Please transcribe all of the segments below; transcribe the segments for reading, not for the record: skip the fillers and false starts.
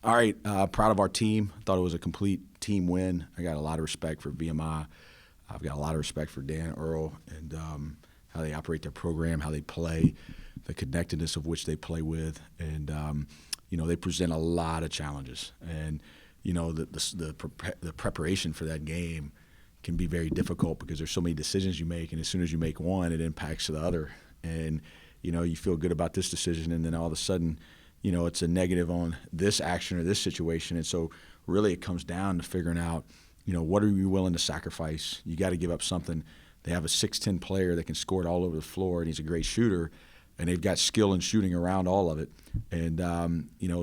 All right, proud of our team. Thought it was a complete team win. I got a lot of respect for VMI. I've got a lot of respect for Dan Earl and how they operate their program, how they play, the connectedness of which they play with, and they present a lot of challenges. And the preparation for that game can be very difficult because there's so many decisions you make, and as soon as you make one, it impacts the other. And you feel good about this decision, and then all of a sudden, it's a negative on this action or this situation. And so really it comes down to figuring out, what are you willing to sacrifice? You got to give up something. They have a 6'10" player that can score it all over the floor, and he's a great shooter, and they've got skill in shooting around all of it. And,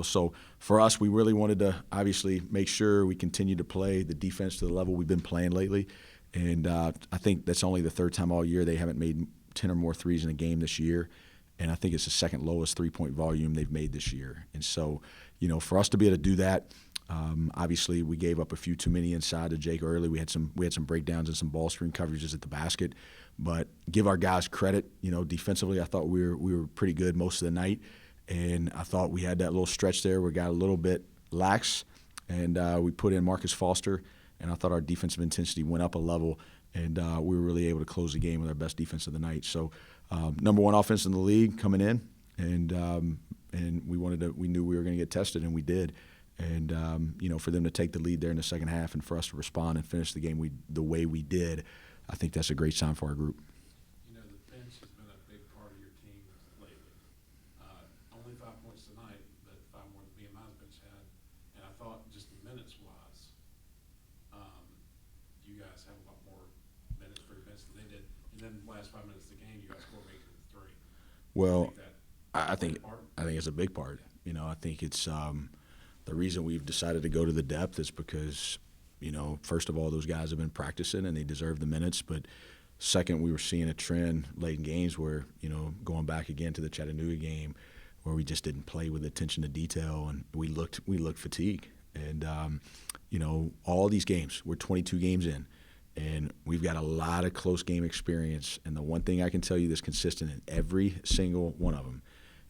so for us, we really wanted to obviously make sure we continue to play the defense to the level we've been playing lately. And I think that's only the third time all year they haven't made 10 or more threes in a game this year. And I think it's the second lowest three-point volume they've made this year. And so, for us to be able to do that, obviously we gave up a few too many inside to Jake early. We had some breakdowns and some ball screen coverages at the basket. But give our guys credit. Defensively, I thought we were pretty good most of the night. And I thought we had that little stretch there where we got a little bit lax. And we put in Marcus Foster. And I thought our defensive intensity went up a level. And we were really able to close the game with our best defense of the night. So number one offense in the league coming in, and we knew we were going to get tested, and we did. And for them to take the lead there in the second half, and for us to respond and finish the game the way we did, I think that's a great sign for our group. The bench has been a big part of your team lately. Only 5 points tonight, but 5 more than VMI's bench had. And I thought just minutes-wise, you guys have a lot more minutes for your bench than they did. And then the last 5 minutes of the game, you guys scored 8 3. Well, I think it's a big part. I think it's the reason we've decided to go to the depth is because, first of all, those guys have been practicing and they deserve the minutes. But second, we were seeing a trend late in games where, going back again to the Chattanooga game, where we just didn't play with attention to detail, and we looked fatigued. And all these games, we're 22 games in, and we've got a lot of close game experience. And the one thing I can tell you that's consistent in every single one of them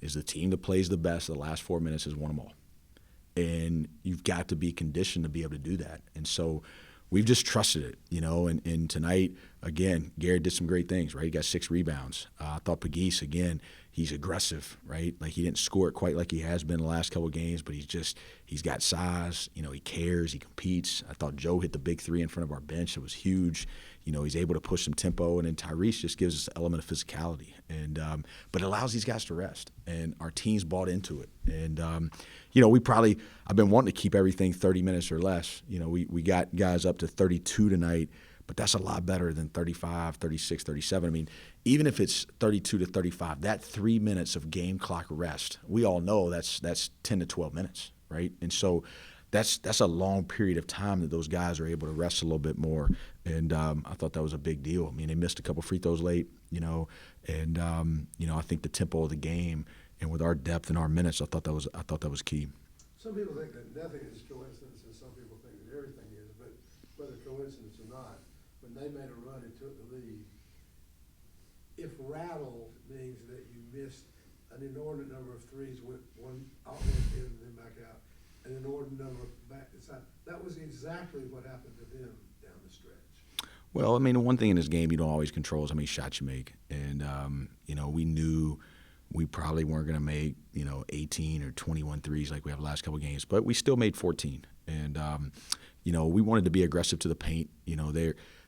is the team that plays the best the last 4 minutes has won them all. And you've got to be conditioned to be able to do that. And so we've just trusted it, and tonight, again, Garrett did some great things, right? He got 6 rebounds. I thought Pegues, again, he's aggressive, right? Like, he didn't score it quite like he has been the last couple of games, but he's got size, he cares, he competes. I thought Joe hit the big 3 in front of our bench. It was huge. He's able to push some tempo, and then Tyrese just gives us an element of physicality. And but it allows these guys to rest, and our team's bought into it. And I've been wanting to keep everything 30 minutes or less. We got guys up to 32 tonight, but that's a lot better than 35, 36, 37. I mean, even if it's 32 to 35, that 3 minutes of game clock rest, we all know that's 10 to 12 minutes, right? And so that's a long period of time that those guys are able to rest a little bit more. And I thought that was a big deal. I mean, they missed a couple free throws late, and I think the tempo of the game and with our depth and our minutes, I thought that was key. Some people think that nothing is coincidence, and some people think that everything is. But whether coincidence or not, when they made a run and took the lead, if rattled means that you missed an inordinate number of threes, went one outlet in and then back out, an inordinate number back inside. That was exactly what happened to them down the stretch. Well, I mean, the one thing in this game you don't always control is how many shots you make. And, we knew we probably weren't going to make, 18 or 21 threes like we have the last couple of games. But we still made 14. And, we wanted to be aggressive to the paint.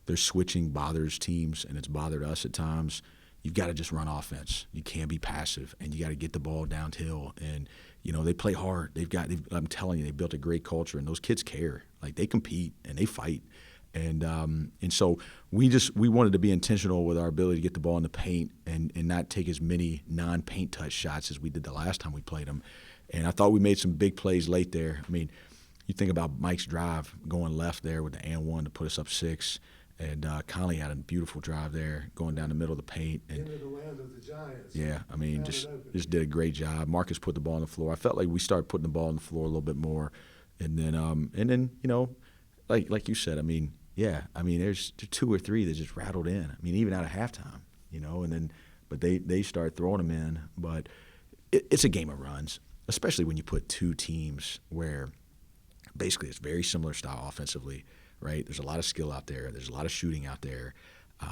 Their switching bothers teams, and it's bothered us at times. You've got to just run offense. You can't be passive, and you got to get the ball downhill. And, they play hard. I'm telling you, they built a great culture, and those kids care. Like, they compete and they fight. And so we wanted to be intentional with our ability to get the ball in the paint and not take as many non-paint touch shots as we did the last time we played them. And I thought we made some big plays late there. I mean, you think about Mike's drive going left there with the and one to put us up 6. And Conley had a beautiful drive there going down the middle of the paint. And into the land of the Giants. Yeah, I mean, just did a great job. Marcus put the ball on the floor. I felt like we started putting the ball on the floor a little bit more. And then like you said, I mean, yeah, I mean, there's 2 or 3 that just rattled in. I mean, even out of halftime, and then, but they start throwing them in. But it's a game of runs. especially when you put two teams where basically it's very similar style offensively, right? There's a lot of skill out there. There's a lot of shooting out there.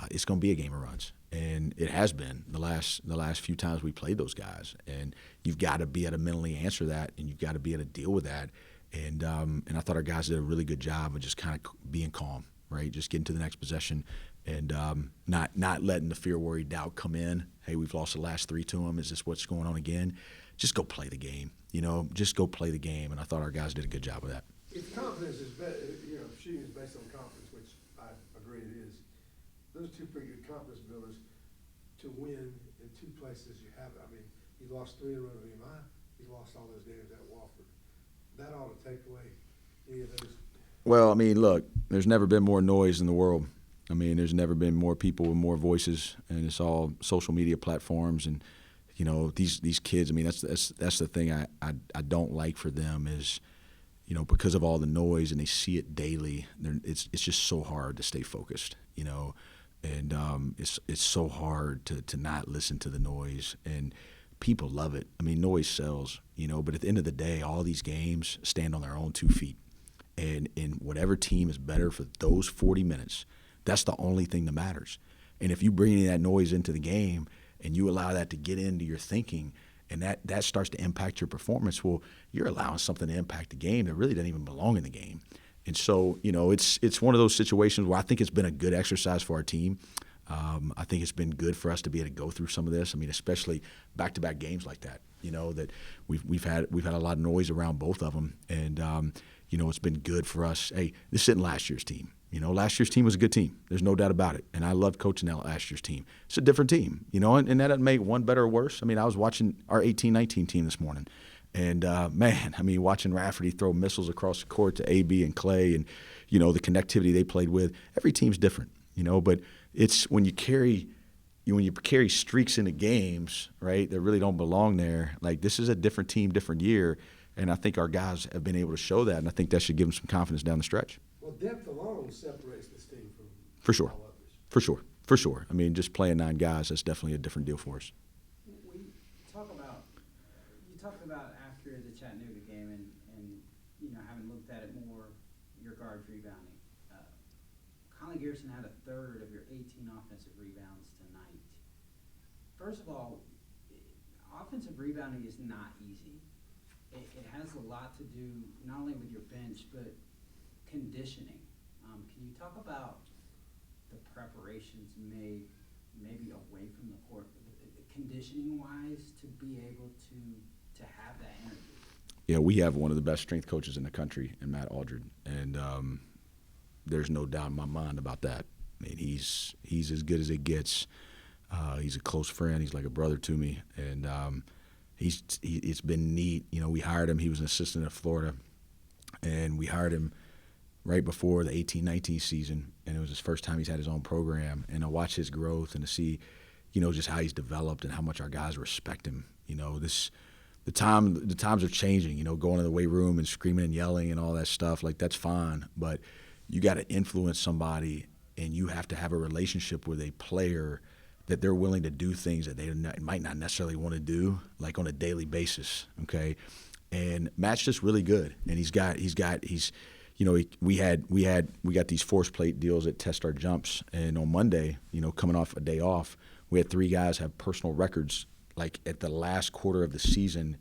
It's going to be a game of runs, and it has been the last few times we played those guys. And you've got to be able to mentally answer that, and you've got to be able to deal with that. And I thought our guys did a really good job of just kind of being calm, right? Just getting to the next possession and not letting the fear, worry, doubt come in. Hey, we've lost the last 3 to them. Is this what's going on again? Just go play the game, just go play the game. And I thought our guys did a good job of that. If confidence is, if shooting is based on confidence, which I agree it is, those two pretty good confidence builders to win in 2 places you have it. I mean, you lost 3 in a row to VMI. You lost all those games at Wofford. That ought to take away any of those. Well, I mean, look, there's never been more noise in the world. I mean, there's never been more people with more voices, and it's all social media platforms. And these kids. I mean, that's the thing I don't like for them is, because of all the noise and they see it daily. It's just so hard to stay focused. And it's so hard to not listen to the noise. And people love it. I mean, noise sells. But at the end of the day, all these games stand on their own 2 feet. And whatever team is better for those 40 minutes, that's the only thing that matters. And if you bring any of that noise into the game and you allow that to get into your thinking and that starts to impact your performance, well, you're allowing something to impact the game that really doesn't even belong in the game. And so, it's one of those situations where I think it's been a good exercise for our team. I think it's been good for us to be able to go through some of this. I mean, especially back-to-back games like that, that we've had a lot of noise around both of them. And, it's been good for us. Hey, this isn't last year's team. Last year's team was a good team. There's no doubt about it. And I loved coaching that last year's team. It's a different team, and that doesn't make one better or worse. I mean, I was watching our 18-19 team this morning. And, watching Rafferty throw missiles across the court to A.B. and Clay and, the connectivity they played with, every team's different, but it's when you carry streaks into games, right, that really don't belong there. Like, this is a different team, different year. And I think our guys have been able to show that, and I think that should give them some confidence down the stretch. Well, depth alone separates this team from For sure. all others. For sure. I mean, just playing 9 guys, that's definitely a different deal for us. You talked about after the Chattanooga game and having looked at it more, your guards rebounding. Conley Garrison had a third of your 18 offensive rebounds tonight. First of all, offensive rebounding is not easy. It has a lot to do not only with your bench, but conditioning. Can you talk about the preparations made maybe away from the court, conditioning-wise, to be able to have that energy? Yeah, we have one of the best strength coaches in the country in Matt Aldred, and there's no doubt in my mind about that. I mean, he's as good as it gets. He's a close friend. He's like a brother to me, and it's been neat. We hired him. He was an assistant at Florida, and we hired him right before the 18-19 season, and it was his first time he's had his own program. And to watch his growth and to see, just how he's developed and how much our guys respect him. The times are changing. Going to the weight room and screaming and yelling and all that stuff, like, that's fine. But you got to influence somebody, and you have to have a relationship with a player that they're willing to do things that they might not necessarily want to do, like on a daily basis. Okay, and Matt's just really good, and we got these force plate deals that test our jumps, and on Monday, coming off a day off, we had 3 guys have personal records like at the last quarter of the season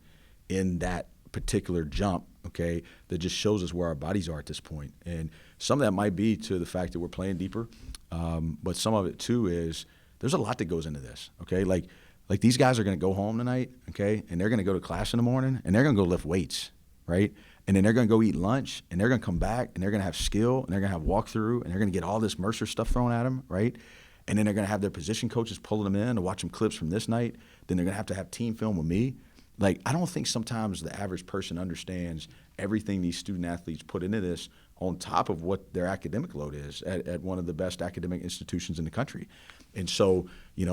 in that particular jump, okay, that just shows us where our bodies are at this point. And some of that might be to the fact that we're playing deeper, but some of it too is there's a lot that goes into this, okay? Like these guys are going to go home tonight, okay, and they're going to go to class in the morning, and they're going to go lift weights, right? And then they're going to go eat lunch, and they're going to come back, and they're going to have skill, and they're going to have walkthrough, and they're going to get all this Mercer stuff thrown at them, right? And then they're going to have their position coaches pulling them in to watch them clips from this night. Then they're going to have team film with me. Like, I don't think sometimes the average person understands everything these student athletes put into this on top of what their academic load is at one of the best academic institutions in the country. And so,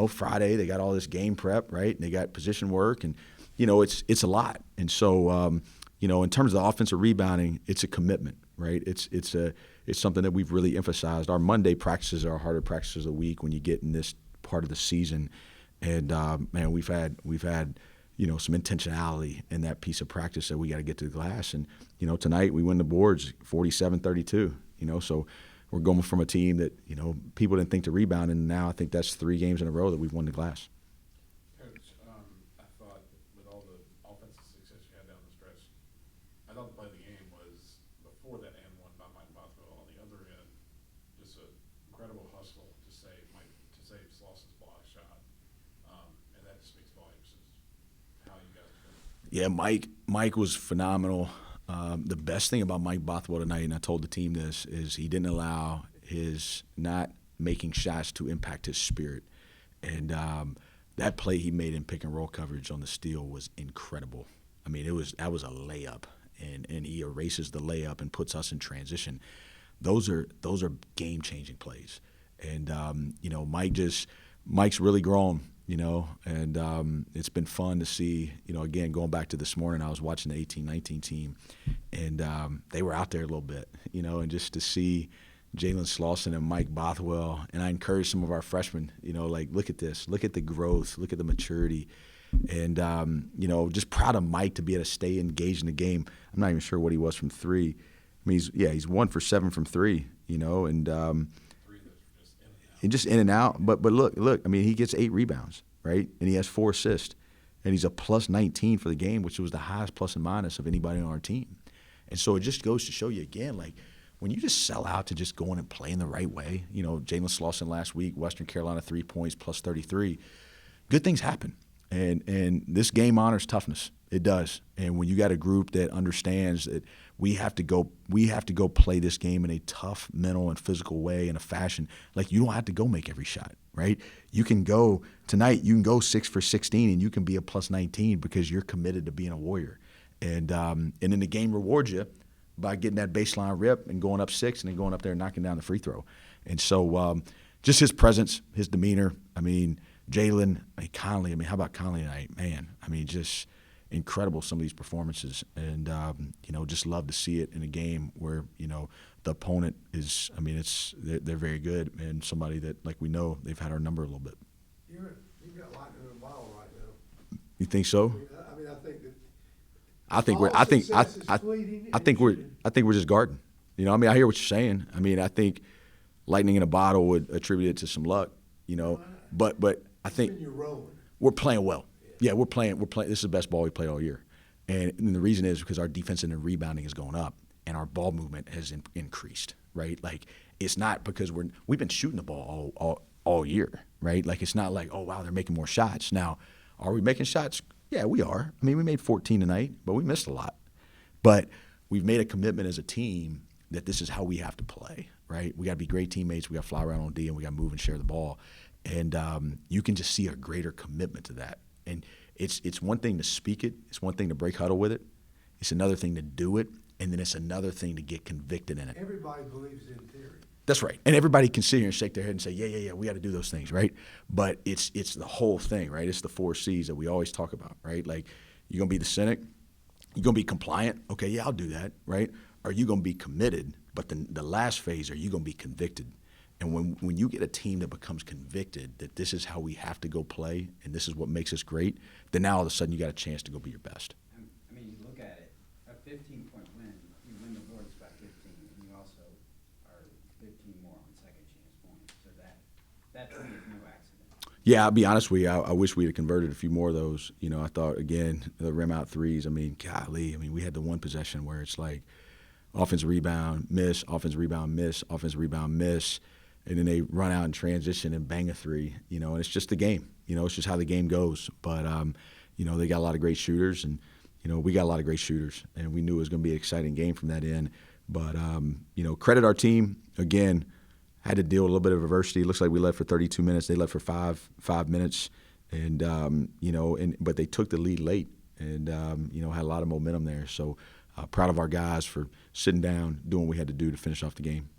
Friday they got all this game prep, right? And they got position work, and, it's a lot. And so, in terms of the offensive rebounding, it's a commitment, right? It's something that we've really emphasized. Our Monday practices are our harder practices of the week when you get in this part of the season. And, man, we've had some intentionality in that piece of practice that we got to get to the glass. And, tonight we win the boards 47-32, so we're going from a team that, people didn't think to rebound, and now I think that's 3 games in a row that we've won the glass. Coach, I thought with all the offensive success you had down the stretch, I thought the play of the game was before that and one by Mike Bothwell on the other end, just an incredible hustle to save Sloss's block shot, and that just speaks volumes as how you guys are doing. Yeah, Mike was phenomenal. The best thing about Mike Bothwell tonight, and I told the team this, is he didn't allow his not making shots to impact his spirit. And that play he made in pick and roll coverage on the steal was incredible. I mean, that was a layup, and he erases the layup and puts us in transition. Those are game-changing plays. And Mike's really grown. And it's been fun to see, again, going back to this morning, I was watching the 18-19 team, and they were out there a little bit, and just to see Jalen Slauson and Mike Bothwell, and I encourage some of our freshmen, look at this, look at the growth, look at the maturity, and, just proud of Mike to be able to stay engaged in the game. I'm not even sure what he was from 3. I mean, he's 1 for 7 from 3, and and just in and out. But look, I mean, he gets 8 rebounds, right? And he has 4 assists. And he's a plus 19 for the game, which was the highest plus and minus of anybody on our team. And so it just goes to show you again, like, when you just sell out to just going and playing the right way, Jalen Slauson last week, Western Carolina 3 points, plus 33, good things happen. And this game honors toughness. It does. And when you got a group that understands that we have to go play this game in a tough mental and physical way, in a fashion, like, you don't have to go make every shot, right? You can go tonight, you can go 6 for 16 and you can be a plus 19 because you're committed to being a warrior. And then the game rewards you by getting that baseline rip and going up 6 and then going up there and knocking down the free throw. And so just his presence, his demeanor, I mean, Jalen, Conley, how about Conley tonight? Man, I mean, just incredible, some of these performances. And, just love to see it in a game where, the opponent is, I mean, they're very good, and somebody that, like, we know they've had our number a little bit. You've got lightning in a bottle right now. You think so? I mean, I think that. I think we're just guarding. I mean, I hear what you're saying. I mean, I think lightning in a bottle would attribute it to some luck, but I think we're playing well. Yeah, we're playing. This is the best ball we played all year, and the reason is because our defense and rebounding is going up, and our ball movement has increased. Right, like, it's not because we've been shooting the ball all year. Right, like, it's not like, oh wow, they're making more shots. Now, are we making shots? Yeah, we are. I mean, we made 14 tonight, but we missed a lot. But we've made a commitment as a team that this is how we have to play. Right, we got to be great teammates. We got to fly around on D, and we got to move and share the ball. And you can just see a greater commitment to that. And it's one thing to speak it. It's one thing to break huddle with it. It's another thing to do it. And then it's another thing to get convicted in it. Everybody believes in theory. That's right. And everybody can sit here and shake their head and say, yeah, we got to do those things, right? But it's the whole thing, right? It's the 4 C's that we always talk about, right? Like, you're going to be the cynic. You're going to be compliant. Okay, yeah, I'll do that, right? Are you going to be committed? But the last phase, are you going to be convicted? And when you get a team that becomes convicted that this is how we have to go play and this is what makes us great, then now all of a sudden you got a chance to go be your best. I mean, you look at it, a 15-point win, you win the boards by 15, and you also are 15 more on second chance points. So that to me is no accident. Yeah, I'll be honest with you. I wish we had converted a few more of those. I thought, again, the rim out threes, I mean, golly. I mean, we had the one possession where it's like offensive rebound, miss, offensive rebound, miss, offensive rebound, miss. And then they run out in transition and bang a 3, and it's just the game. It's just how the game goes. But, they got a lot of great shooters, and, we got a lot of great shooters. And we knew it was going to be an exciting game from that end. But, credit our team. Again, had to deal with a little bit of adversity. It looks like we led for 32 minutes. They led for five minutes. And, but they took the lead late and, had a lot of momentum there. So proud of our guys for sitting down, doing what we had to do to finish off the game.